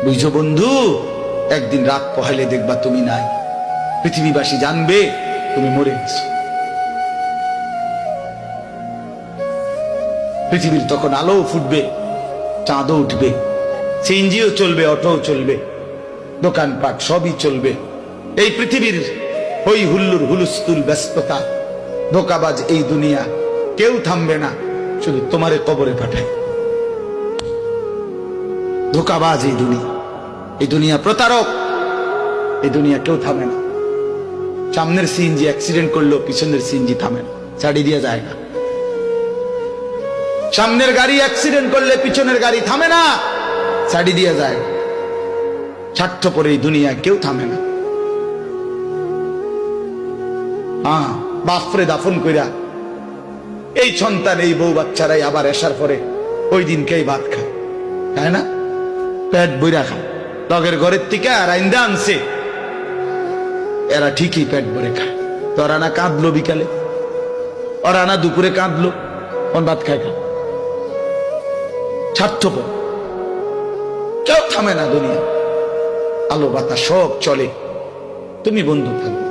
বুঝছো বন্ধু, একদিন রাত পহেলে দেখবা তুমি নাই, পৃথিবীবাসী জানবে তুমি মরে গেছো। পৃথিবীর তখন আলো ফুটবে, চাঁদও উঠবে, সিএনজিও চলবে, অটোও চলবে, দোকানপাট সবই চলবে। এই পৃথিবীর হই হুল্লুর হুলুস্থুল ব্যস্ততা, ধোকাবাজ এই দুনিয়া, কেউ থামবে না, শুধু তোমারে কবরে পাঠায়। ধোকাবাজ এই দুনিয়া প্রতারক, এই দুনিয়া কেউ থামে না। সামনের সিএনজি অ্যাক্সিডেন্ট করলো, পিছনের সিএনজি থামে না, ছাড়ি দিয়ে যায় না। সামনের গাড়ি অ্যাক্সিডেন্ট করলে পিছনের গাড়ি থামে না, ছাড়ি দিয়ে যায়। স্বার্থপর এই দুনিয়া কেউ থামে না। বাপরে দাফন কইরা এই সন্তান, এই বউ বাচ্চারাই আবার এসার পরে ওই দিনকেই ভাত খায়, তাই না? পেট বইরা খায়, লগের ঘরের থেকে আর আইন্দা আনছে, এরা ঠিকই পেট ভরে খায়। তো ওরা না কাঁদলো বিকালে, ওরা না দুপুরে কাঁদলো, কোন ভাত খায় খা। স্বার্থপর, কেউ থামে না দুনিয়া, আলো বাতাস সব চলে, তুমি বন্ধু থাকবে।